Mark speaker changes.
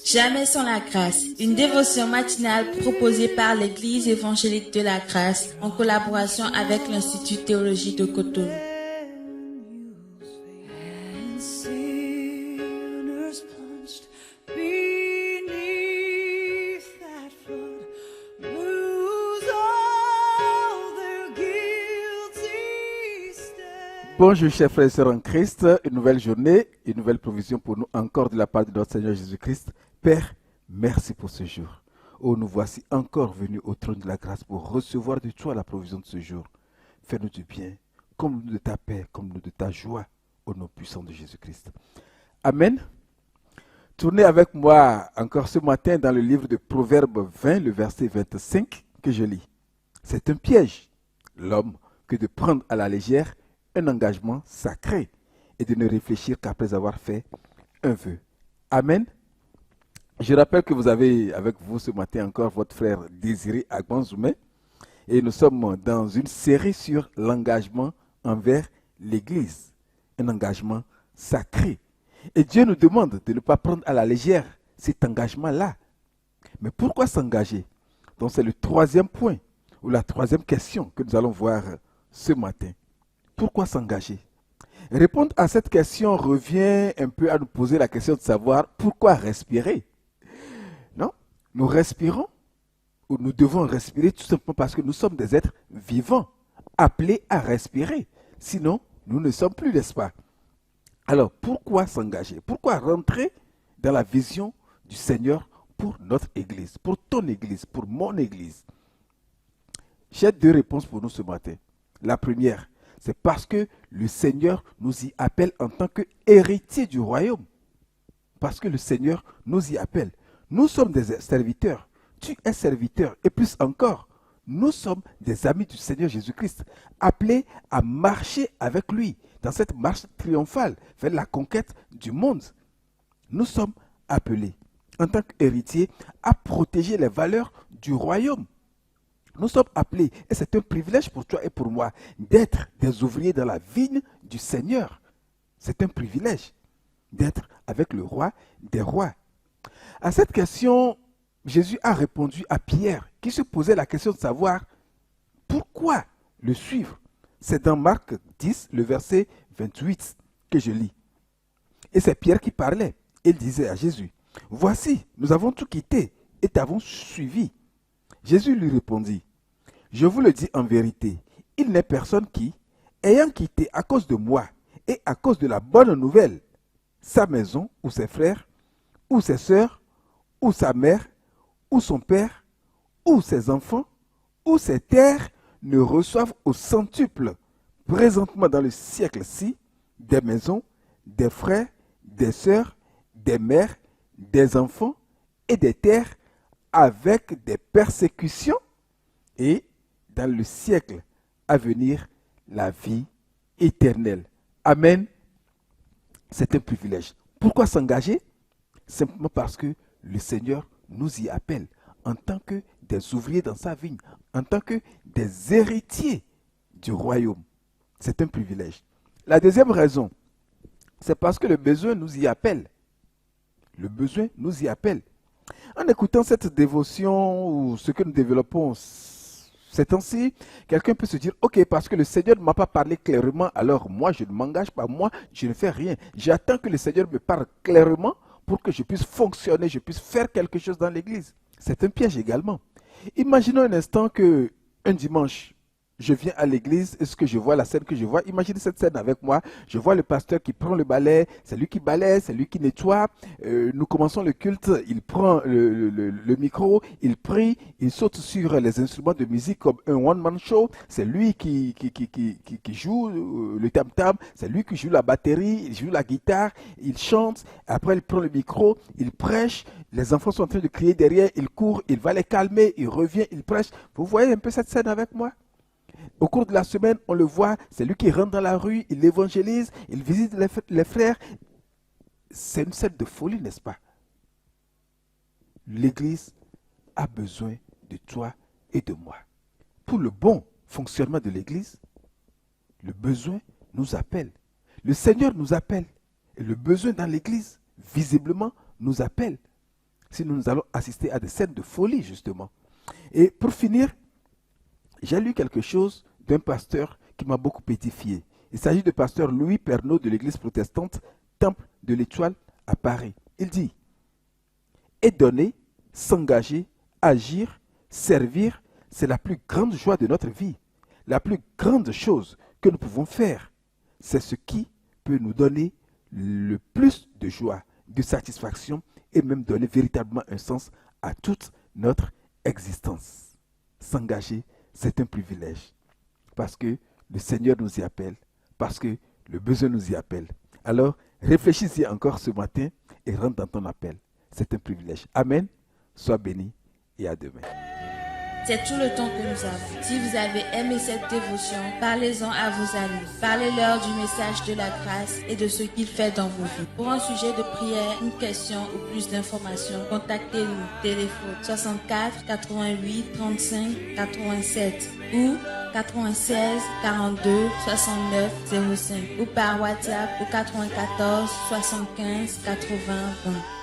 Speaker 1: Jamais sans la grâce, une dévotion matinale proposée par l'Église évangélique de la grâce en collaboration avec l'Institut théologique de Cotonou.
Speaker 2: Bonjour chers frères et sœurs en Christ, une nouvelle journée, une nouvelle provision pour nous encore de la part de notre Seigneur Jésus-Christ. Père, merci pour ce jour. Oh, nous voici encore venus au trône de la grâce pour recevoir de toi la provision de ce jour. Fais-nous du bien, comble-nous de ta paix, comble-nous de ta joie, au nom puissant de Jésus-Christ. Amen. Tournez avec moi encore ce matin dans le livre de Proverbes 20, le verset 25 que je lis. C'est un piège, l'homme, que de prendre à la légère un engagement sacré et de ne réfléchir qu'après avoir fait un vœu. Amen. Je rappelle que vous avez avec vous ce matin encore votre frère Désiré Agbanzoumé et nous sommes dans une série sur l'engagement envers l'Église, un engagement sacré. Et Dieu nous demande de ne pas prendre à la légère cet engagement-là. Mais pourquoi s'engager? Donc c'est le troisième point ou la troisième question que nous allons voir ce matin. Pourquoi s'engager? Répondre à cette question revient un peu à nous poser la question de savoir pourquoi respirer. Non? Nous respirons ou nous devons respirer tout simplement parce que nous sommes des êtres vivants, appelés à respirer. Sinon, nous ne sommes plus, n'est-ce pas? Alors, pourquoi s'engager? Pourquoi rentrer dans la vision du Seigneur pour notre Église, pour ton Église, pour mon Église? J'ai deux réponses pour nous ce matin. La première, c'est parce que le Seigneur nous y appelle en tant qu'héritiers du royaume. Parce que le Seigneur nous y appelle. Nous sommes des serviteurs. Tu es serviteur. Et plus encore, nous sommes des amis du Seigneur Jésus-Christ, appelés à marcher avec lui dans cette marche triomphale vers la conquête du monde. Nous sommes appelés, en tant qu'héritiers, à protéger les valeurs du royaume. Nous sommes appelés, et c'est un privilège pour toi et pour moi, d'être des ouvriers dans la vigne du Seigneur. C'est un privilège d'être avec le roi des rois. À cette question, Jésus a répondu à Pierre, qui se posait la question de savoir pourquoi le suivre. C'est dans Marc 10, le verset 28 que je lis. Et c'est Pierre qui parlait. Il disait à Jésus, « Voici, nous avons tout quitté et t'avons suivi. » Jésus lui répondit, « Je vous le dis en vérité, il n'est personne qui, ayant quitté à cause de moi et à cause de la bonne nouvelle, sa maison ou ses frères, ou ses sœurs, ou sa mère, ou son père, ou ses enfants, ou ses terres, ne reçoivent au centuple, présentement dans le siècle-ci, des maisons, des frères, des sœurs, des mères, des enfants et des terres, avec des persécutions, et dans le siècle à venir, la vie éternelle. Amen. C'est un privilège. Pourquoi s'engager? Simplement parce que le Seigneur nous y appelle en tant que des ouvriers dans sa vigne, en tant que des héritiers du royaume. C'est un privilège. La deuxième raison, c'est parce que le besoin nous y appelle. Le besoin nous y appelle. En écoutant cette dévotion ou ce que nous développons ces temps-ci, quelqu'un peut se dire, ok, parce que le Seigneur ne m'a pas parlé clairement, alors moi je ne m'engage pas, moi je ne fais rien. J'attends que le Seigneur me parle clairement pour que je puisse fonctionner, je puisse faire quelque chose dans l'église. C'est un piège également. Imaginons un instant que un dimanche, je viens à l'église, est-ce que je vois la scène que je vois? Imaginez cette scène avec moi. Je vois le pasteur qui prend le balai, c'est lui qui balaie, c'est lui qui nettoie. Nous commençons le culte, il prend le micro, il prie, il saute sur les instruments de musique comme un one-man show. C'est lui qui joue le tam-tam, c'est lui qui joue la batterie, il joue la guitare, il chante. Après, il prend le micro, il prêche. Les enfants sont en train de crier derrière, il court, il va les calmer, il revient, il prêche. Vous voyez un peu cette scène avec moi? Au cours de la semaine, on le voit, c'est lui qui rentre dans la rue, il évangélise, il visite les frères. C'est une scène de folie, n'est-ce pas? L'Église a besoin de toi et de moi. Pour le bon fonctionnement de l'Église, le besoin nous appelle. Le Seigneur nous appelle. Et le besoin dans l'église, visiblement, nous appelle. Sinon, nous allons assister à des scènes de folie, justement. Et pour finir, j'ai lu quelque chose d'un pasteur qui m'a beaucoup édifié. Il s'agit du pasteur Louis Pernaud de l'église protestante Temple de l'Étoile à Paris. Il dit: « Et donner, s'engager, agir, servir, c'est la plus grande joie de notre vie. La plus grande chose que nous pouvons faire. C'est ce qui peut nous donner le plus de joie, de satisfaction et même donner véritablement un sens à toute notre existence. » S'engager, c'est un privilège parce que le Seigneur nous y appelle, parce que le besoin nous y appelle. Alors, réfléchis-y encore ce matin et rentre dans ton appel. C'est un privilège. Amen. Sois béni et à demain.
Speaker 1: C'est tout le temps que nous avons. Si vous avez aimé cette dévotion, parlez-en à vos amis. Parlez-leur du message de la grâce et de ce qu'il fait dans vos vies. Pour un sujet de prière, une question ou plus d'informations, contactez-nous. Téléphone 64 88 35 87 ou 96 42 69 05 ou par WhatsApp au 94 75 80 20.